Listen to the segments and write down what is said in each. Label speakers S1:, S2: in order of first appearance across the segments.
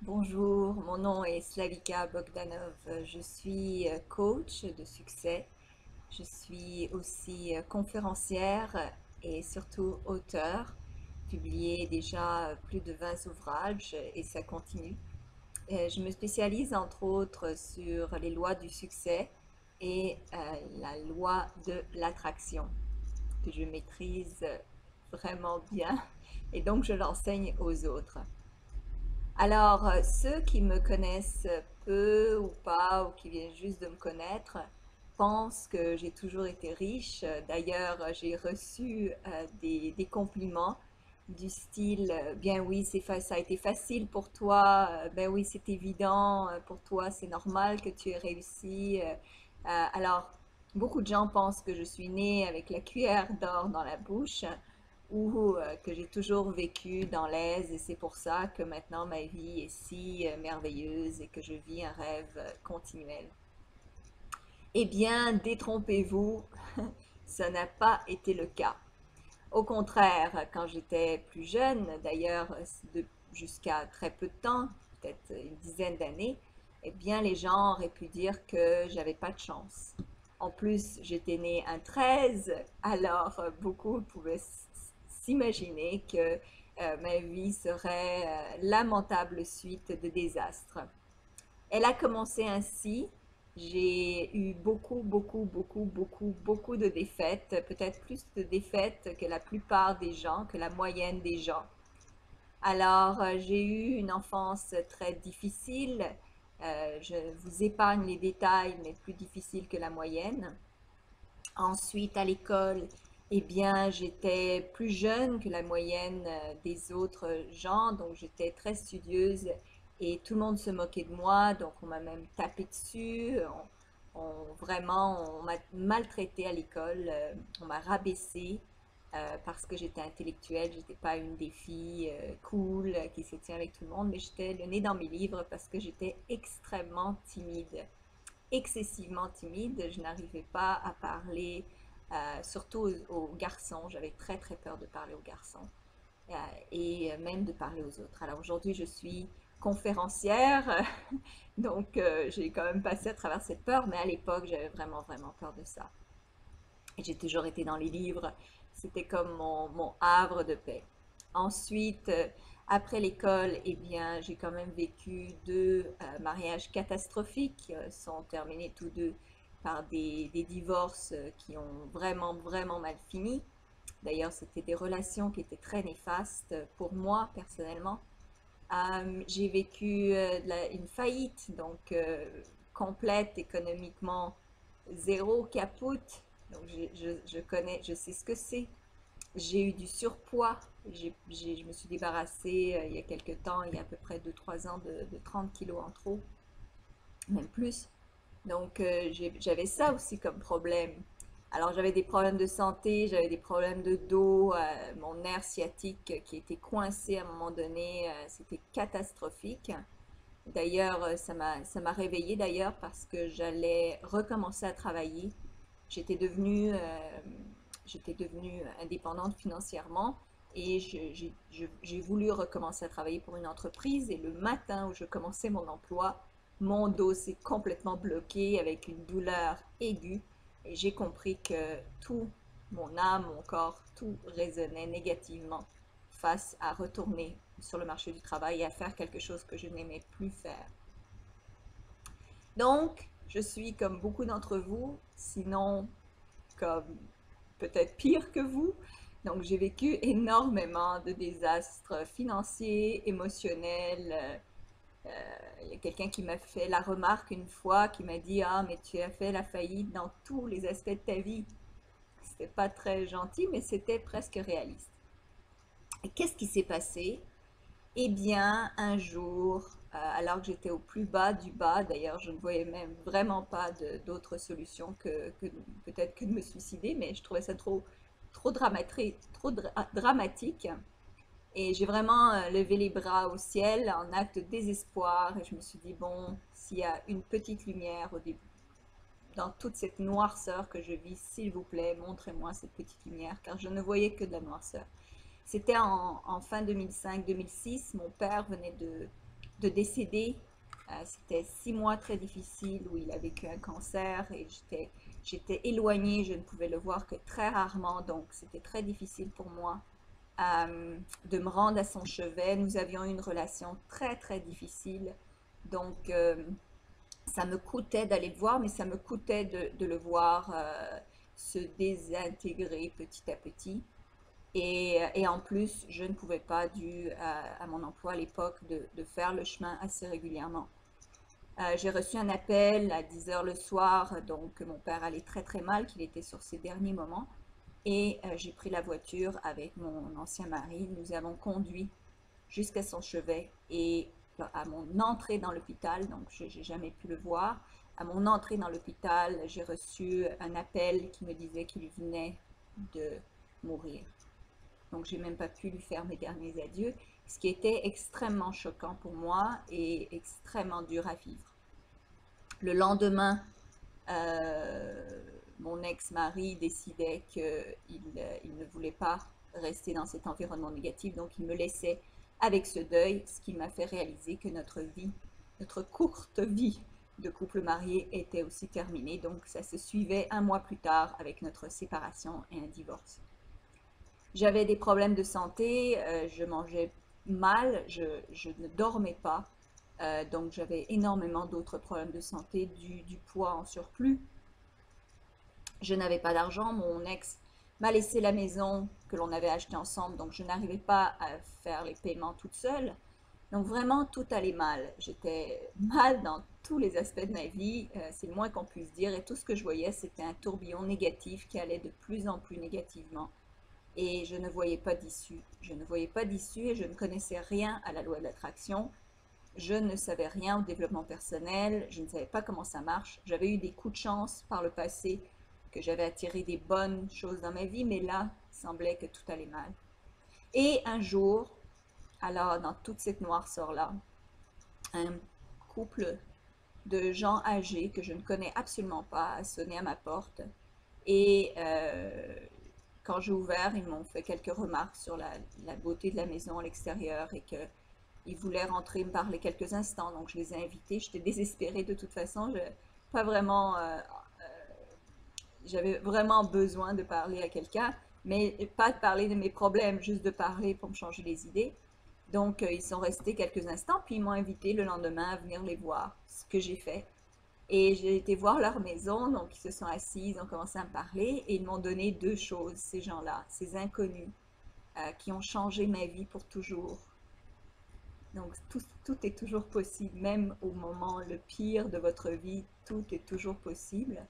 S1: Bonjour, mon nom est Slavika Bogdanov. Je suis coach de succès. Je suis aussi conférencière et surtout auteure. Publié déjà plus de 20 ouvrages et ça continue. Je me spécialise entre autres sur les lois du succès et la loi de l'attraction que je maîtrise vraiment bien et donc je l'enseigne aux autres. Alors, ceux qui me connaissent peu ou pas, ou qui viennent juste de me connaître, pensent que j'ai toujours été riche. D'ailleurs, j'ai reçu des compliments du style, bien oui, ça a été facile pour toi, ben oui, c'est évident, pour toi, c'est normal que tu aies réussi. Alors, beaucoup de gens pensent que je suis née avec la cuillère d'or dans la bouche ou que j'ai toujours vécu dans l'aise et c'est pour ça que maintenant ma vie est si merveilleuse et que je vis un rêve continuel. Eh bien, détrompez-vous, ça n'a pas été le cas. Au contraire, quand j'étais plus jeune, d'ailleurs jusqu'à très peu de temps, peut-être une dizaine d'années, eh bien les gens auraient pu dire que j'avais pas de chance. En plus, j'étais née un 13, alors beaucoup pouvaient s'imaginer que ma vie serait lamentable suite de désastres. Elle a commencé ainsi. J'ai eu beaucoup de défaites, peut-être plus de défaites que la plupart des gens, que la moyenne des gens. Alors, j'ai eu une enfance très difficile. Je vous épargne les détails, mais plus difficile que la moyenne. Ensuite, à l'école, eh bien, j'étais plus jeune que la moyenne des autres gens, donc j'étais très studieuse et tout le monde se moquait de moi, donc on m'a même tapé dessus, on m'a maltraité à l'école, on m'a rabaissée parce que j'étais intellectuelle, j'étais pas une des filles cool qui se tient avec tout le monde, mais j'étais le nez dans mes livres parce que j'étais extrêmement timide, excessivement timide. Je n'arrivais pas à parler, surtout aux garçons. J'avais très très peur de parler aux garçons euh, et même de parler aux autres. Alors aujourd'hui, je suis conférencière, donc j'ai quand même passé à travers cette peur, mais à l'époque, j'avais vraiment peur de ça. Et j'ai toujours été dans les livres. C'était comme mon havre de paix. Ensuite, après l'école, eh bien, j'ai quand même vécu deux mariages catastrophiques qui sont terminés tous deux par des divorces qui ont vraiment mal fini. D'ailleurs, c'était des relations qui étaient très néfastes pour moi personnellement. J'ai vécu une faillite, donc complète économiquement, zéro caput. Donc je connais, je sais ce que c'est. J'ai eu du surpoids. Je me suis débarrassée il y a quelques temps, il y a à peu près 2 3 ans, de 30 kilos en trop, même plus. Donc j'avais ça aussi comme problème. Alors j'avais des problèmes de santé, j'avais des problèmes de dos, mon nerf sciatique qui était coincé à un moment donné, c'était catastrophique. D'ailleurs, ça m'a réveillée d'ailleurs parce que j'allais recommencer à travailler. J'étais devenue, euh, j'étais devenue indépendante financièrement et j'ai voulu recommencer à travailler pour une entreprise. Et le matin où je commençais mon emploi, mon dos s'est complètement bloqué avec une douleur aiguë et j'ai compris que tout, mon âme, mon corps, tout résonnait négativement face à retourner sur le marché du travail et à faire quelque chose que je n'aimais plus faire. Donc, je suis comme beaucoup d'entre vous, sinon comme peut-être pire que vous. Donc, j'ai vécu énormément de désastres financiers, émotionnels. Il y a quelqu'un qui m'a fait la remarque une fois, qui m'a dit, ah, mais tu as fait la faillite dans tous les aspects de ta vie. C'était pas très gentil, mais c'était presque réaliste. Et qu'est-ce qui s'est passé? Eh bien, un jour, alors que j'étais au plus bas du bas, d'ailleurs, je ne voyais même vraiment pas d'autre solution que peut-être que de me suicider, mais je trouvais ça trop dramatique, dramatique. Et j'ai vraiment levé les bras au ciel en acte de désespoir. Et je me suis dit, bon, s'il y a une petite lumière au début, dans toute cette noirceur que je vis, s'il vous plaît, montrez-moi cette petite lumière, car je ne voyais que de la noirceur. C'était en fin 2005-2006. Mon père venait de décéder. C'était 6 mois très difficiles où il a vécu un cancer et j'étais éloignée, je ne pouvais le voir que très rarement, donc c'était très difficile pour moi de me rendre à son chevet. Nous avions une relation très très difficile, donc ça me coûtait d'aller le voir, mais ça me coûtait de le voir se désintégrer petit à petit. Et en plus, je ne pouvais pas, dû à mon emploi à l'époque, de faire le chemin assez régulièrement. J'ai reçu un appel à 10 heures le soir, donc mon père allait très très mal, qu'il était sur ses derniers moments. Et j'ai pris la voiture avec mon ancien mari. Nous avons conduit jusqu'à son chevet et à mon entrée dans l'hôpital, donc je n'ai jamais pu le voir. À mon entrée dans l'hôpital, j'ai reçu un appel qui me disait qu'il venait de mourir. Donc, j'ai même pas pu lui faire mes derniers adieux, ce qui était extrêmement choquant pour moi et extrêmement dur à vivre. Le lendemain, mon ex-mari décidait qu'il ne voulait pas rester dans cet environnement négatif, donc il me laissait avec ce deuil, ce qui m'a fait réaliser que notre vie, notre courte vie de couple marié était aussi terminée. Donc ça se suivait un mois plus tard avec notre séparation et un divorce. J'avais des problèmes de santé, je mangeais mal, je ne dormais pas, donc j'avais énormément d'autres problèmes de santé, du poids en surplus. Je n'avais pas d'argent, mon ex m'a laissé la maison que l'on avait achetée ensemble, donc je n'arrivais pas à faire les paiements toute seule. Donc vraiment, tout allait mal. J'étais mal dans tous les aspects de ma vie, c'est le moins qu'on puisse dire, et tout ce que je voyais, c'était un tourbillon négatif qui allait de plus en plus négativement. Et je ne voyais pas d'issue. Je ne voyais pas d'issue et je ne connaissais rien à la loi de l'attraction. Je ne savais rien au développement personnel. Je ne savais pas comment ça marche. J'avais eu des coups de chance par le passé, que j'avais attiré des bonnes choses dans ma vie, mais là, il semblait que tout allait mal. Et un jour, alors dans toute cette noirceur-là, un couple de gens âgés que je ne connais absolument pas a sonné à ma porte. Et quand j'ai ouvert, ils m'ont fait quelques remarques sur la beauté de la maison à l'extérieur et qu'ils voulaient rentrer me parler quelques instants. Donc je les ai invités. J'étais désespérée de toute façon. Pas vraiment, j'avais vraiment besoin de parler à quelqu'un, mais pas de parler de mes problèmes, juste de parler pour me changer les idées. Donc ils sont restés quelques instants, puis ils m'ont invité le lendemain à venir les voir, ce que j'ai fait. Et j'ai été voir leur maison, donc ils se sont assis, ils ont commencé à me parler et ils m'ont donné deux choses, ces gens-là, ces inconnus, qui ont changé ma vie pour toujours. Donc tout est toujours possible, même au moment le pire de votre vie, tout est toujours possible.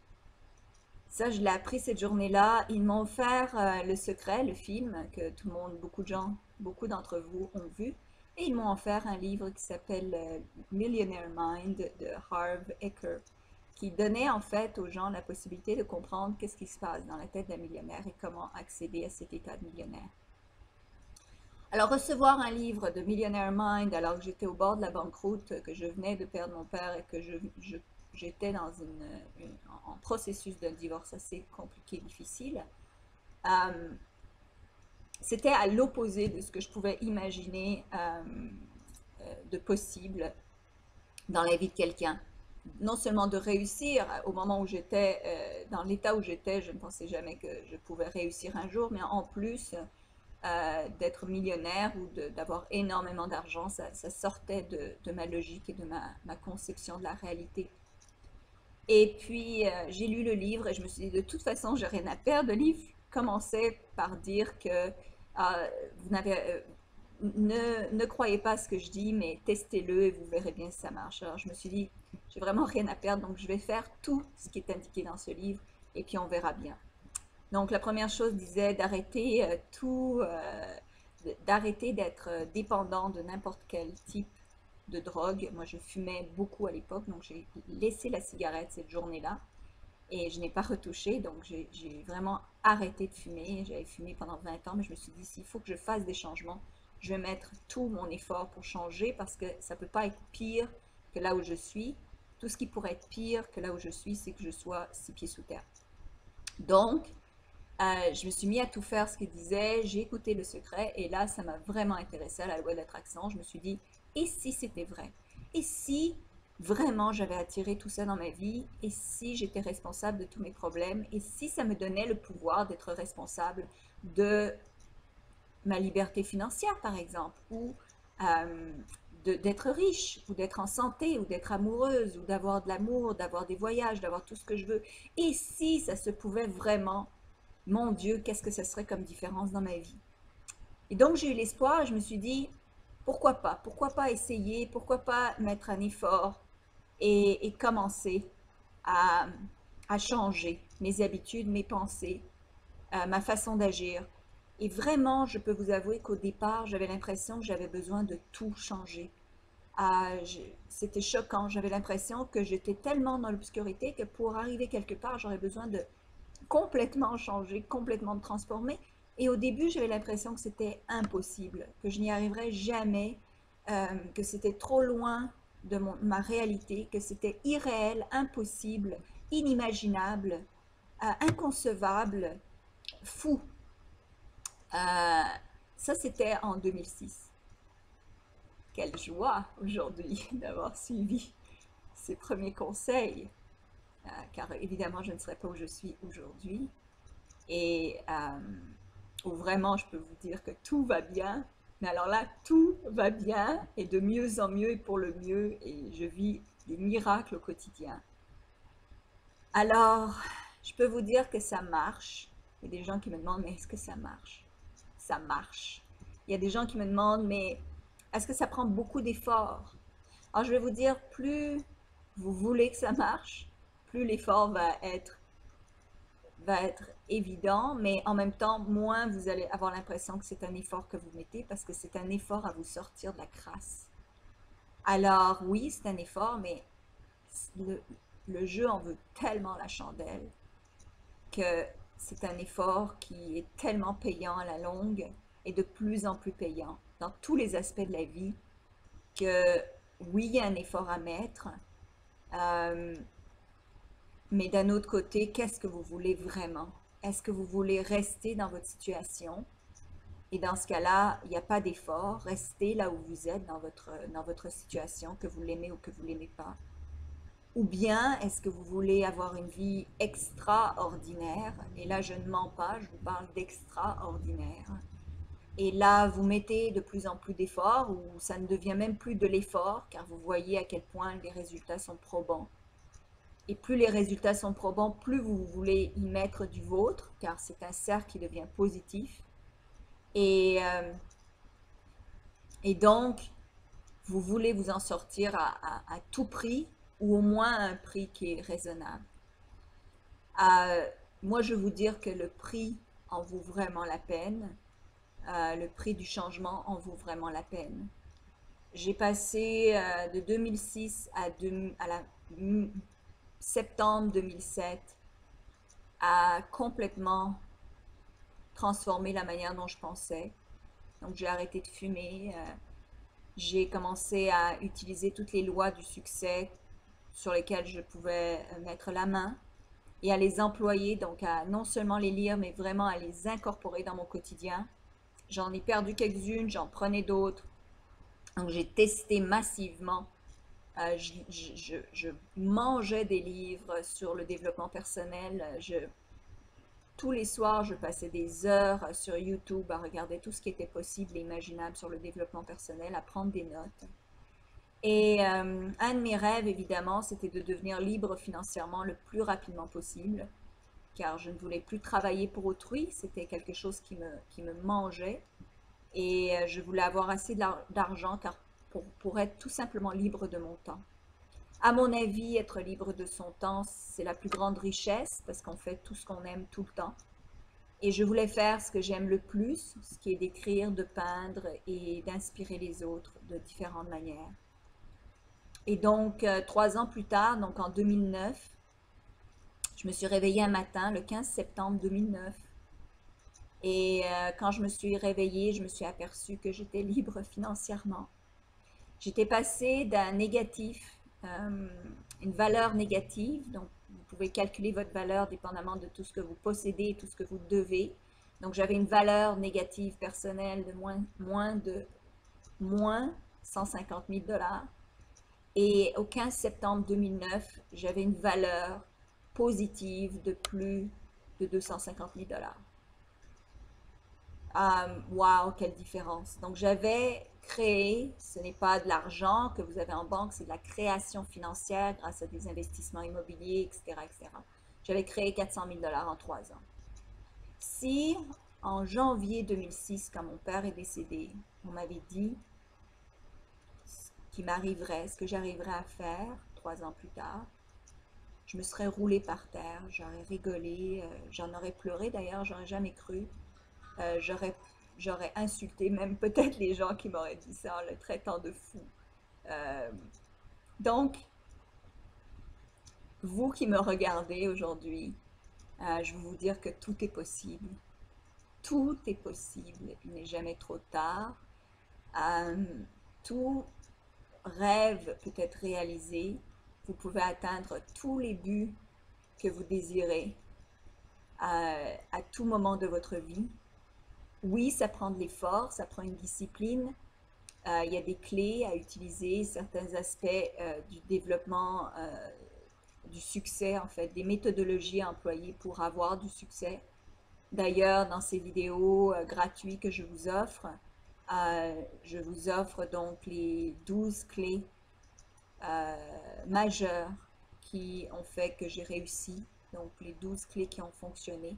S1: Ça, je l'ai appris cette journée-là. Ils m'ont offert Le Secret, le film que tout le monde, beaucoup de gens, beaucoup d'entre vous ont vu. Et ils m'ont offert un livre qui s'appelle Millionaire Mind de Harv Eker, qui donnait en fait aux gens la possibilité de comprendre qu'est-ce qui se passe dans la tête d'un millionnaire et comment accéder à cet état de millionnaire. Alors recevoir un livre de Millionaire Mind alors que j'étais au bord de la banqueroute, que je venais de perdre mon père et que j'étais dans en processus d'un divorce assez compliqué, difficile, euh, c'était à l'opposé de ce que je pouvais imaginer de possible dans la vie de quelqu'un. Non seulement de réussir, au moment où j'étais, dans l'état où j'étais, je ne pensais jamais que je pouvais réussir un jour, mais en plus d'être millionnaire ou d'avoir énormément d'argent, ça sortait de ma logique et de ma conception de la réalité. Et puis, j'ai lu le livre et je me suis dit, de toute façon, j'ai rien à perdre. Le livre commençait par dire que vous n'avez, ne croyez pas à ce que je dis, mais testez-le et vous verrez bien si ça marche. Alors, je me suis dit, j'ai vraiment rien à perdre, donc je vais faire tout ce qui est indiqué dans ce livre et puis on verra bien. Donc, la première chose disait d'arrêter d'arrêter d'être dépendant de n'importe quel type de drogue. Moi, je fumais beaucoup à l'époque, donc j'ai laissé la cigarette cette journée-là et je n'ai pas retouché, donc j'ai vraiment arrêté de fumer. J'avais fumé pendant 20 ans, mais je me suis dit, s'il faut que je fasse des changements, je vais mettre tout mon effort pour changer parce que ça ne peut pas être pire que là où je suis. Tout ce qui pourrait être pire que là où je suis, c'est que je sois 6 pieds sous terre. Donc, je me suis mis à tout faire ce qu'il disait, j'ai écouté Le Secret et là, ça m'a vraiment intéressé à la loi de l'attraction. Je me suis dit, et si c'était vrai? Et si vraiment j'avais attiré tout ça dans ma vie? Et si j'étais responsable de tous mes problèmes? Et si ça me donnait le pouvoir d'être responsable de ma liberté financière, par exemple, ou euh, d'être riche, ou d'être en santé, ou d'être amoureuse, ou d'avoir de l'amour, d'avoir des voyages, d'avoir tout ce que je veux? Et si ça se pouvait vraiment, mon Dieu, qu'est-ce que ça serait comme différence dans ma vie? Et donc j'ai eu l'espoir et je me suis dit, pourquoi pas? Pourquoi pas essayer? Pourquoi pas mettre un effort et commencer à, à changer mes habitudes, mes pensées, ma façon d'agir. Et vraiment, je peux vous avouer qu'au départ, j'avais l'impression que j'avais besoin de tout changer. C'était choquant. J'avais l'impression que j'étais tellement dans l'obscurité que pour arriver quelque part, j'aurais besoin de complètement changer, complètement me transformer. Et au début, j'avais l'impression que c'était impossible, que je n'y arriverais jamais, que c'était trop loin de ma réalité, que c'était irréel, impossible, inimaginable, inconcevable, fou. Ça, c'était en 2006. Quelle joie aujourd'hui d'avoir suivi ces premiers conseils, car évidemment, je ne serais pas où je suis aujourd'hui. Et où vraiment, je peux vous dire que tout va bien. Mais alors là, tout va bien et de mieux en mieux et pour le mieux. Et je vis des miracles au quotidien. Alors, je peux vous dire que ça marche. Il y a des gens qui me demandent, mais est-ce que ça marche? Ça marche. Il y a des gens qui me demandent, mais est-ce que ça prend beaucoup d'efforts? Alors, je vais vous dire, plus vous voulez que ça marche, plus l'effort va être évident, mais en même temps, moins vous allez avoir l'impression que c'est un effort que vous mettez parce que c'est un effort à vous sortir de la crasse. Alors oui, c'est un effort, mais le, le jeu en veut tellement la chandelle que c'est un effort qui est tellement payant à la longue et de plus en plus payant dans tous les aspects de la vie que oui, il y a un effort à mettre, euh, mais d'un autre côté, qu'est-ce que vous voulez vraiment? Est-ce que vous voulez rester dans votre situation? Et dans ce cas-là, il n'y a pas d'effort. Restez là où vous êtes dans votre situation, que vous l'aimez ou que vous ne l'aimez pas. Ou bien, est-ce que vous voulez avoir une vie extraordinaire? Et là, je ne mens pas, je vous parle d'extraordinaire. Et là, vous mettez de plus en plus d'efforts, ou ça ne devient même plus de l'effort, car vous voyez à quel point les résultats sont probants. Et plus les résultats sont probants, plus vous voulez y mettre du vôtre, car c'est un cercle qui devient positif. Et, euh, et donc, vous voulez vous en sortir à tout prix, ou au moins à un prix qui est raisonnable. Euh, Moi, je veux vous dire que le prix en vaut vraiment la peine. Le prix du changement en vaut vraiment la peine. J'ai passé de 2006 à la septembre 2007 à complètement transformer la manière dont je pensais. Donc j'ai arrêté de fumer, j'ai commencé à utiliser toutes les lois du succès sur lesquelles je pouvais mettre la main et à les employer, donc à non seulement les lire, mais vraiment à les incorporer dans mon quotidien. J'en ai perdu quelques-unes, j'en prenais d'autres. Donc j'ai testé massivement. Je mangeais des livres sur le développement personnel. Tous les soirs, je passais des heures sur YouTube à regarder tout ce qui était possible et imaginable sur le développement personnel, à prendre des notes. Et un de mes rêves, évidemment, c'était de devenir libre financièrement le plus rapidement possible, car je ne voulais plus travailler pour autrui, c'était quelque chose qui me mangeait. Et je voulais avoir assez d'argent pour être tout simplement libre de mon temps. À mon avis, être libre de son temps, c'est la plus grande richesse parce qu'on fait tout ce qu'on aime tout le temps. Et je voulais faire ce que j'aime le plus, ce qui est d'écrire, de peindre et d'inspirer les autres de différentes manières. Et donc, 3 ans plus tard, donc en 2009, je me suis réveillée un matin, le 15 septembre 2009. Et quand je me suis réveillée, je me suis aperçue que j'étais libre financièrement. J'étais passée d'un négatif, une valeur négative, donc vous pouvez calculer votre valeur dépendamment de tout ce que vous possédez et tout ce que vous devez. Donc j'avais une valeur négative personnelle de moins 150 000 dollars. Et au 15 septembre 2009, j'avais une valeur positive de plus de 250 000 dollars. Wow, quelle différence. Donc, j'avais créé, ce n'est pas de l'argent que vous avez en banque, c'est de la création financière grâce à des investissements immobiliers, etc., etc. J'avais créé 400 000 dollars en 3 ans. Si en janvier 2006, quand mon père est décédé, on m'avait dit ce qui m'arriverait, ce que j'arriverais à faire 3 ans plus tard, je me serais roulée par terre, j'aurais rigolé, j'en aurais pleuré d'ailleurs, j'aurais jamais cru. Euh, j'aurais, j'aurais insulté même peut-être les gens qui m'auraient dit ça en le traitant de fou. Euh, donc, vous qui me regardez aujourd'hui, je veux vous dire que tout est possible. Tout est possible. Il n'est jamais trop tard. Euh, tout rêve peut être réalisé. Vous pouvez atteindre tous les buts que vous désirez à tout moment de votre vie. Oui, ça prend de l'effort, ça prend une discipline. Il y a des clés à utiliser, certains aspects du développement, du succès, en fait, des méthodologies à employer pour avoir du succès. D'ailleurs, dans ces vidéos gratuites que je vous offre donc les 12 clés majeures qui ont fait que j'ai réussi, donc les 12 clés qui ont fonctionné.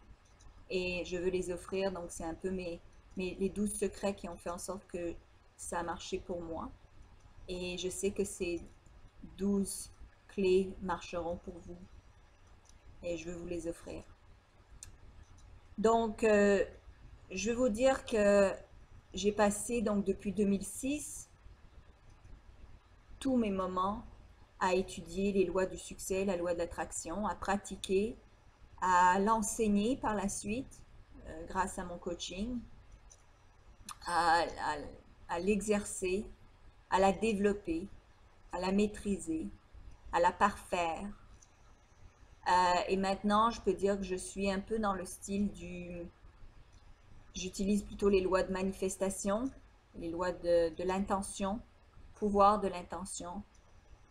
S1: Et je veux les offrir, donc c'est un peu les 12 secrets qui ont fait en sorte que ça a marché pour moi. Et je sais que ces 12 clés marcheront pour vous. Et je veux vous les offrir. Donc, je veux vous dire que j'ai passé donc depuis 2006 tous mes moments à étudier les lois du succès, la loi de l'attraction, à pratiquer, à l'enseigner par la suite grâce à mon coaching, à, à, à l'exercer, à la développer, à la maîtriser, à la parfaire. Et maintenant, je peux dire que je suis un peu dans le style j'utilise plutôt les lois de manifestation, les lois de l'intention, pouvoir de l'intention.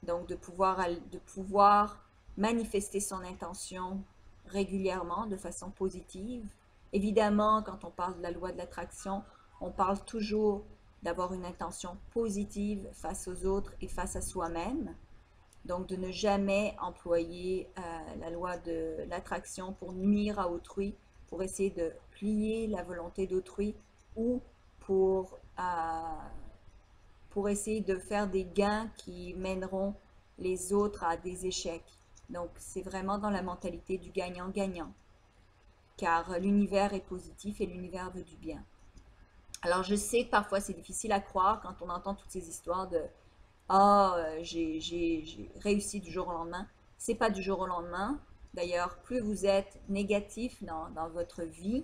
S1: Donc, de pouvoir manifester son intention régulièrement de façon positive. Évidemment, quand on parle de la loi de l'attraction, on parle toujours d'avoir une intention positive face aux autres et face à soi-même. Donc, de ne jamais employer la loi de l'attraction pour nuire à autrui, pour essayer de plier la volonté d'autrui ou pour essayer de faire des gains qui mèneront les autres à des échecs. Donc, c'est vraiment dans la mentalité du gagnant-gagnant, car l'univers est positif et l'univers veut du bien. Alors, je sais que parfois c'est difficile à croire quand on entend toutes ces histoires de ah, j'ai réussi du jour au lendemain. C'est pas du jour au lendemain. D'ailleurs, plus vous êtes négatif dans votre vie,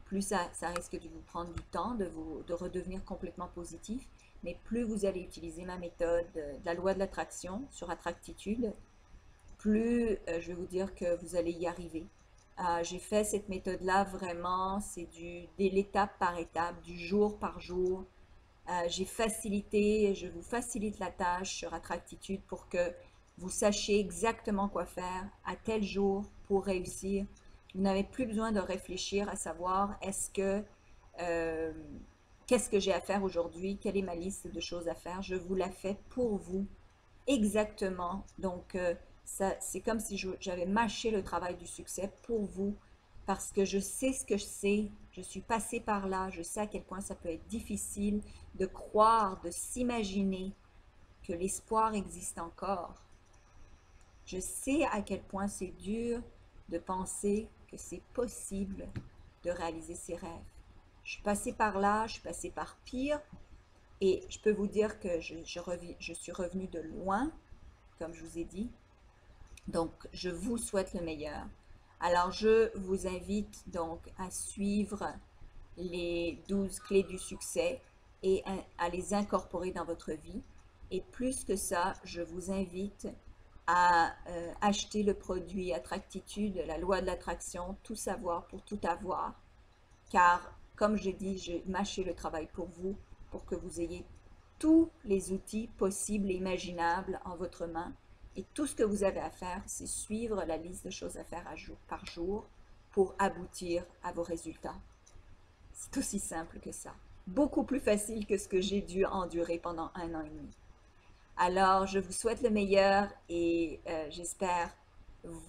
S1: plus ça risque de vous prendre du temps, de redevenir complètement positif. Mais plus vous allez utiliser ma méthode de la loi de l'attraction sur Attractitude, plus je vais vous dire que vous allez y arriver. J'ai fait cette méthode-là vraiment, c'est de l'étape par étape, du jour par jour. J'ai facilité, je vous facilite la tâche sur Attractitude pour que vous sachiez exactement quoi faire à tel jour pour réussir. Vous n'avez plus besoin de réfléchir à savoir qu'est-ce que j'ai à faire aujourd'hui, quelle est ma liste de choses à faire. Je vous la fais pour vous exactement. Donc, c'est comme si j'avais mâché le travail du succès pour vous parce que je sais ce que je sais, je suis passée par là, je sais à quel point ça peut être difficile de croire, de s'imaginer que l'espoir existe encore. Je sais à quel point c'est dur de penser que c'est possible de réaliser ses rêves. Je suis passée par là, je suis passée par pire, et je peux vous dire que je suis revenue de loin, comme je vous ai dit. Donc, je vous souhaite le meilleur. Alors, je vous invite donc à suivre les 12 clés du succès et à les incorporer dans votre vie. Et plus que ça, je vous invite à acheter le produit Attractitude, la loi de l'attraction, tout savoir pour tout avoir. Car, comme je dis, j'ai mâché le travail pour vous, pour que vous ayez tous les outils possibles et imaginables en votre main. Et tout ce que vous avez à faire, c'est suivre la liste de choses à faire par jour pour aboutir à vos résultats. C'est aussi simple que ça. Beaucoup plus facile que ce que j'ai dû endurer pendant 1 an et demi. Alors, je vous souhaite le meilleur et j'espère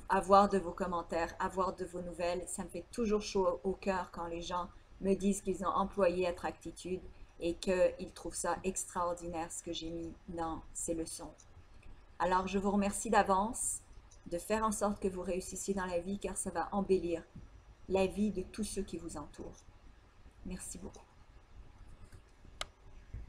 S1: avoir de vos commentaires, avoir de vos nouvelles. Ça me fait toujours chaud au cœur quand les gens me disent qu'ils ont employé Attractitude et qu'ils trouvent ça extraordinaire ce que j'ai mis dans ces leçons. Alors, je vous remercie d'avance de faire en sorte que vous réussissiez dans la vie car ça va embellir la vie de tous ceux qui vous entourent. Merci beaucoup.